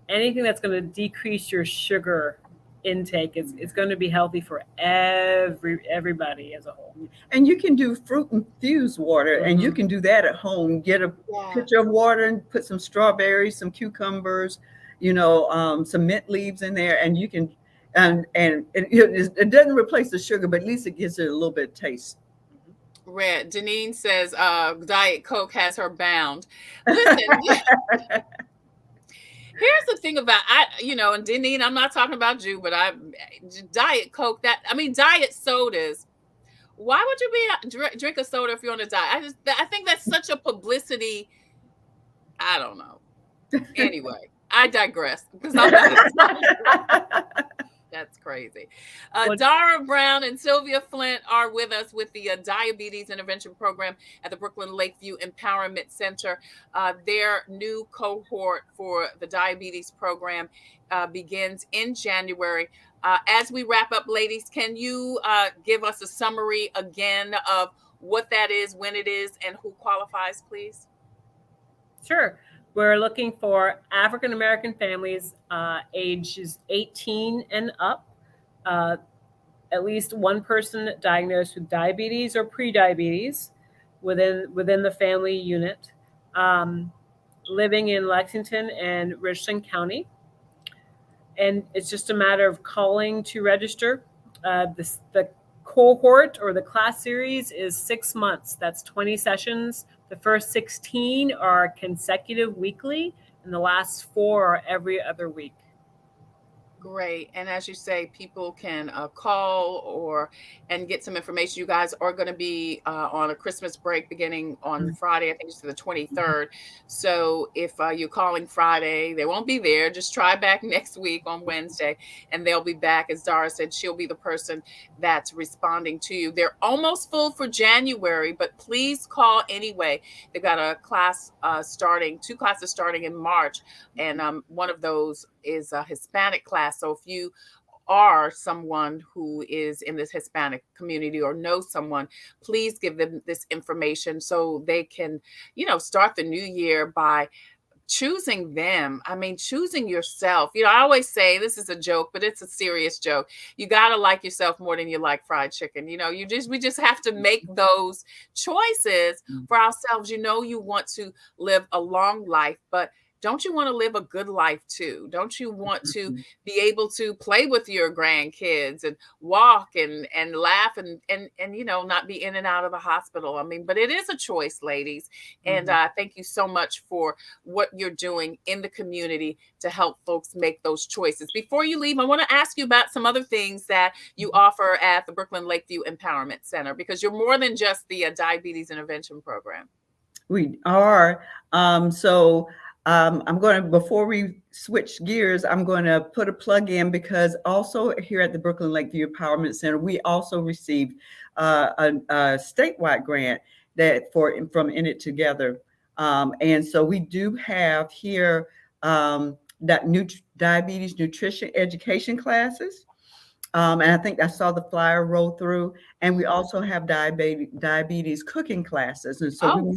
to decrease your sugar intake is going to be healthy for everybody as a whole. And you can do fruit infused water, and you can do that at home. Get a pitcher of water and put some strawberries, some cucumbers, you know, some mint leaves in there, and you can, and it doesn't replace the sugar, but at least it gives it a little bit of taste. Red Janine says Diet Coke has her bound. Listen. Here's the thing about, you know, and Deneen, I'm not talking about you, but Diet Coke, diet sodas. Why would you drink a soda if you're on a diet? I think that's such a publicity. I don't know. Anyway, I digress because that's crazy. Dara Brown and Sylvia Flint are with us with the Diabetes Intervention Program at the Brookland-Lakeview Empowerment Center. Their new cohort for the diabetes program begins in January. As we wrap up, ladies, can you give us a summary again of what that is, when it is, and who qualifies, please? Sure. We're looking for African-American families ages 18 and up, at least one person diagnosed with diabetes or prediabetes within the family unit, living in Lexington and Richland County. And it's just a matter of calling to register. The cohort or the class series is 6 months. That's 20 sessions. The first 16 are consecutive weekly, and the last 4 are every other week. Great. And as you say, people can call and get some information. You guys are going to be on a Christmas break beginning on Friday. I think it's the 23rd. So if you're calling Friday, they won't be there. Just try back next week on Wednesday, and they'll be back. As Dara said, she'll be the person that's responding to you. They're almost full for January, but please call anyway. They've got a class starting, 2 classes starting in March, and one of those is a Hispanic class. So if you are someone who is in this Hispanic community or know someone, please give them this information so they can, you know, start the new year by choosing them. I mean, choosing yourself. You know, I always say this is a joke, but it's a serious joke. You got to like yourself more than you like fried chicken. You know, we just have to make those choices for ourselves. You know, you want to live a long life, but don't you want to live a good life too? Don't you want to be able to play with your grandkids and walk and laugh and you know, not be in and out of the hospital? I mean, but it is a choice, ladies. And thank you so much for what you're doing in the community to help folks make those choices. Before you leave, I want to ask you about some other things that you offer at the Brookland-Lakeview Empowerment Center, because you're more than just the Diabetes Intervention Program. We are. I'm going to, before we switch gears, I'm going to put a plug in, because also here at the Brookland-Lakeview Empowerment Center, we also received a statewide grant from In It Together. And so we do have here that diabetes nutrition education classes. And I think I saw the flyer roll through. And we also have diabetes cooking classes. And so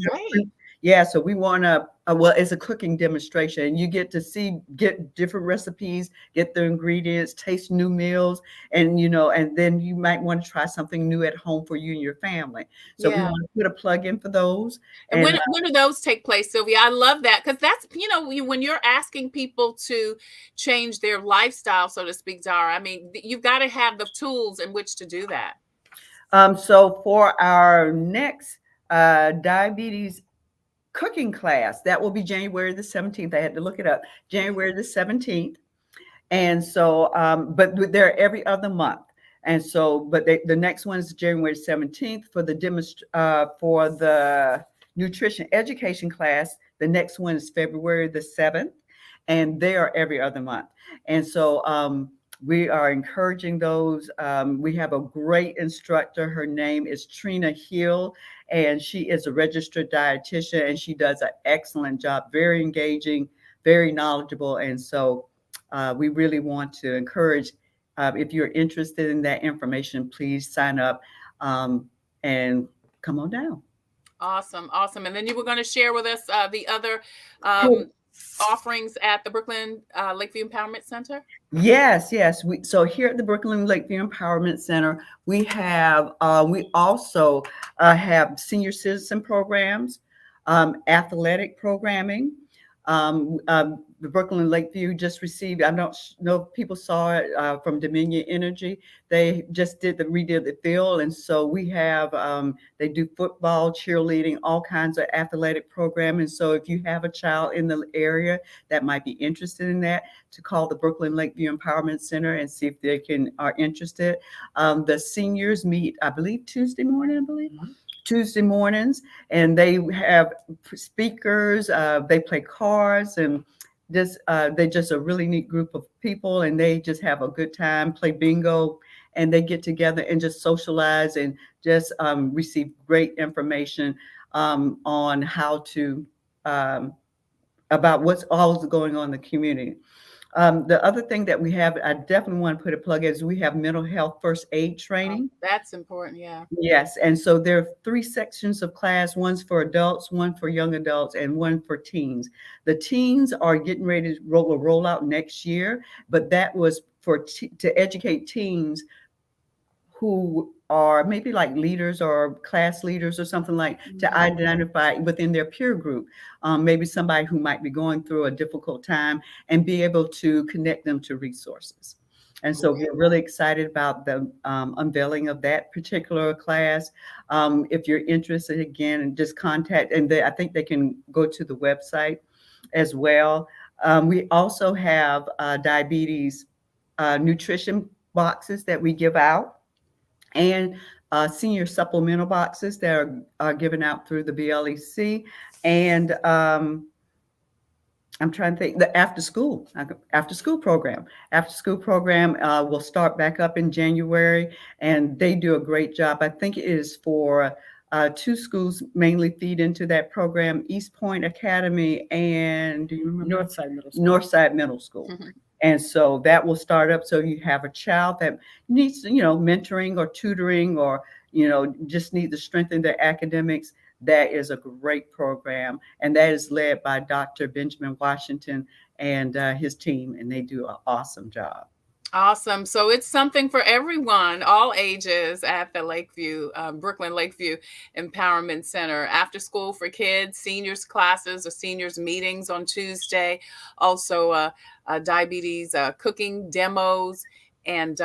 so we want to, it's a cooking demonstration, and you get to get different recipes, get the ingredients, taste new meals, and, you know, and then you might want to try something new at home for you and your family. So we want to put a plug in for those. And when do those take place, Sylvia? I love that, because that's, you know, when you're asking people to change their lifestyle, so to speak, Dara, I mean, you've got to have the tools in which to do that. So for our next diabetes cooking class, that will be January the 17th. I had to look it up. January the 17th. And so, but they're every other month. And so, but the next one is January 17th for the nutrition education class. The next one is February the 7th, and they are every other month. And so, we are encouraging those. We have a great instructor. Her name is Trina Hill, and she is a registered dietitian, and she does an excellent job, very engaging, very knowledgeable. And so we really want to encourage, if you're interested in that information, please sign up and come on down. Awesome. And then you were going to share with us the other offerings at the Brookland-Lakeview Empowerment Center? Yes. So here at the Brookland-Lakeview Empowerment Center, we also have senior citizen programs, athletic programming. The Brookland-Lakeview just received, I don't know if people saw it from Dominion Energy. They just redid the field. And so we have, they do football, cheerleading, all kinds of athletic programming. So if you have a child in the area that might be interested in that, to call the Brookland-Lakeview Empowerment Center and see if they are interested. The seniors meet, I believe, Tuesday morning, Tuesday mornings, and they have speakers, they play cards, and they're just a really neat group of people, and they just have a good time, play bingo, and they get together and just socialize and just receive great information on how to, about what's always going on in the community. The other thing that we have, I definitely want to put a plug, is we have mental health first aid training. Oh, that's important, yeah. Yes, and so there are 3 sections of class. One's for adults, one for young adults, and one for teens. The teens are getting ready to roll out next year, but that was to educate teens who are maybe like leaders or class leaders or something, like to identify within their peer group, maybe somebody who might be going through a difficult time, and be able to connect them to resources. And so we're really excited about the unveiling of that particular class. If you're interested, again, just contact, and I think they can go to the website as well. We also have diabetes nutrition boxes that we give out, and senior supplemental boxes that are given out through the BLEC. And I'm trying to think, the after school program. After school program will start back up in January, and they do a great job. I think it is for 2 schools mainly feed into that program: East Point Academy and, do you remember? Northside Middle School. Mm-hmm. And so that will start up. So you have a child that needs, mentoring or tutoring, or, just need to strengthen their academics. That is a great program. And that is led by Dr. Benjamin Washington and his team. And they do an awesome job. Awesome. So it's something for everyone, all ages, at the Brookland-Lakeview Empowerment Center. After school for kids, seniors classes or seniors meetings on Tuesday. Also diabetes cooking demos, and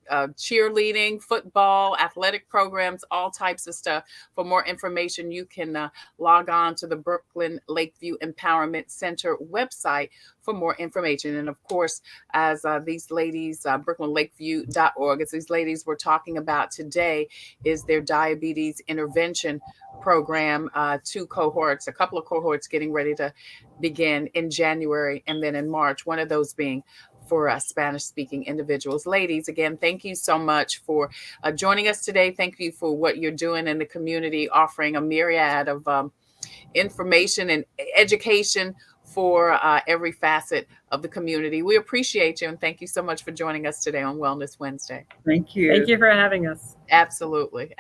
cheerleading, football, athletic programs, all types of stuff. For more information, you can log on to the Brookland-Lakeview Empowerment Center website for more information. And of course, as these ladies, brooklandlakeview.org, as these ladies were talking about today, is their diabetes intervention program. 2 cohorts, a couple of cohorts getting ready to begin in January and then in March, one of those being for Spanish-speaking individuals. Ladies, again, thank you so much for joining us today. Thank you for what you're doing in the community, offering a myriad of information and education for every facet of the community. We appreciate you, and thank you so much for joining us today on Wellness Wednesday. Thank you. Thank you for having us. Absolutely.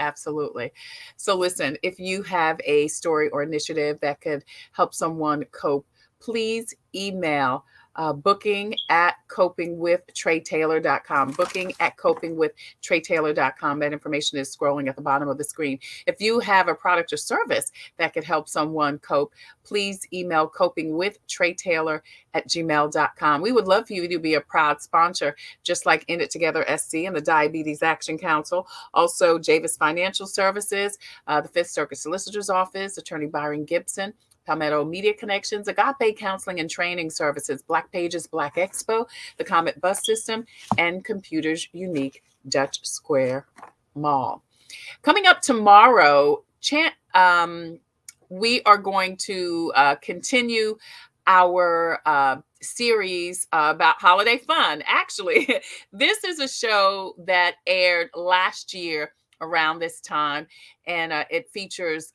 So listen, if you have a story or initiative that could help someone cope, please email booking at copingwithtreytailor.com. Booking at copingwithtreytailor.com. That information is scrolling at the bottom of the screen. If you have a product or service that could help someone cope, please email copingwithtreytailor@gmail.com. We would love for you to be a proud sponsor, just like End It Together SC and the Diabetes Action Council. Also, Javis Financial Services, the Fifth Circuit Solicitor's Office, Attorney Byron Gibson, Palmetto Media Connections, Agape Counseling and Training Services, Black Pages, Black Expo, the Comet Bus System, and Computers Unique Dutch Square Mall. Coming up tomorrow, we are going to continue our series about holiday fun. Actually, this is a show that aired last year around this time, and it features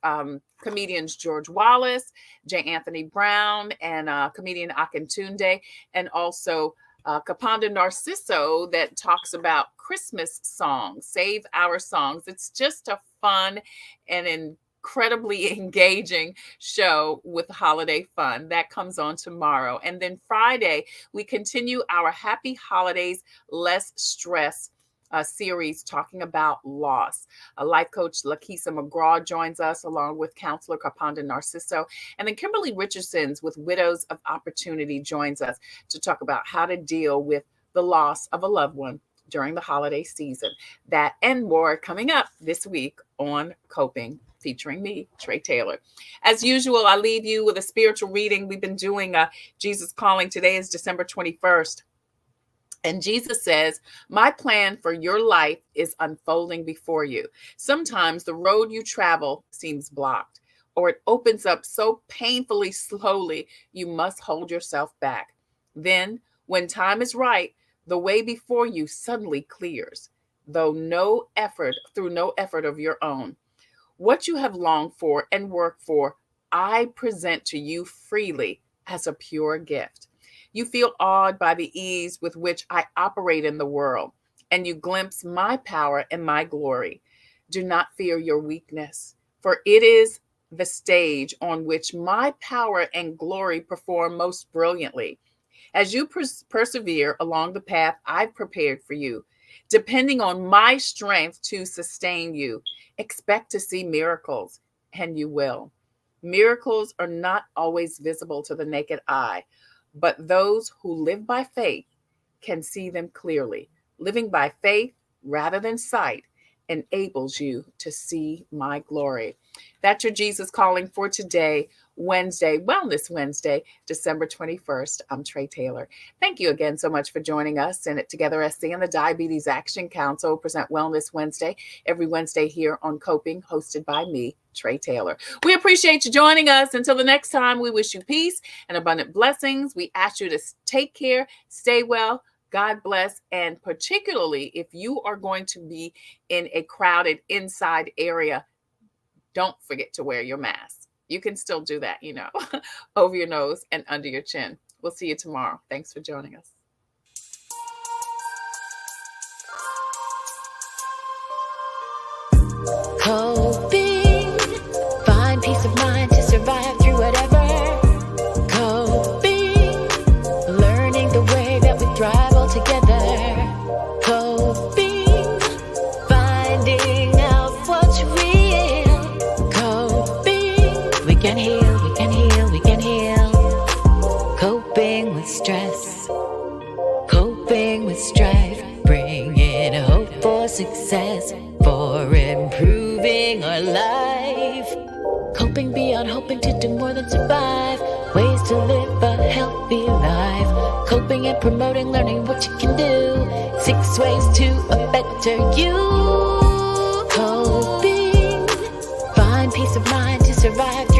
comedians George Wallace, J. Anthony Brown, and comedian Akintunde, and also Kapanda Narciso, that talks about Christmas songs, Save Our Songs. It's just a fun and incredibly engaging show with holiday fun. That comes on tomorrow. And then Friday, we continue our Happy Holidays, Less Stress series talking about loss. Life coach Lakisa McGraw joins us, along with counselor Kapanda Narciso. And then Kimberly Richardson's with Widows of Opportunity joins us to talk about how to deal with the loss of a loved one during the holiday season. That and more coming up this week on Coping, featuring me, Trey Taylor. As usual, I leave you with a spiritual reading. We've been doing Jesus Calling. Today is December 21st. And Jesus says, my plan for your life is unfolding before you. Sometimes the road you travel seems blocked, or it opens up so painfully slowly, you must hold yourself back. Then, when time is right, the way before you suddenly clears, through no effort of your own. What you have longed for and worked for, I present to you freely as a pure gift. You feel awed by the ease with which I operate in the world, and you glimpse my power and my glory. Do not fear your weakness, for it is the stage on which my power and glory perform most brilliantly. As you persevere along the path I've prepared for you, depending on my strength to sustain you, expect to see miracles, and you will. Miracles are not always visible to the naked eye, but those who live by faith can see them clearly. Living by faith rather than sight enables you to see my glory. That's your Jesus Calling for today, Wednesday, Wellness Wednesday, December 21st. I'm Trey Taylor. Thank you again so much for joining us. And It Together SC and the Diabetes Action Council present Wellness Wednesday every Wednesday here on Coping, hosted by me, Trey Taylor. We appreciate you joining us. Until the next time, we wish you peace and abundant blessings. We ask you to take care, stay well, God bless, and particularly if you are going to be in a crowded inside area, don't forget to wear your mask. You can still do that, over your nose and under your chin. We'll see you tomorrow. Thanks for joining us. Coping, find peace of mind to survive through whatever. Coping, learning the way that we thrive all together. Coping, finding out what's real. Coping, we can heal, we can heal, we can heal. Coping with stress, coping with strife, bringing hope for success, for improving our life. Coping beyond hoping to do more than survive. Ways to live a healthy life. Coping and promoting, learning what you can do. 6 ways to a better you. Coping, find peace of mind to survive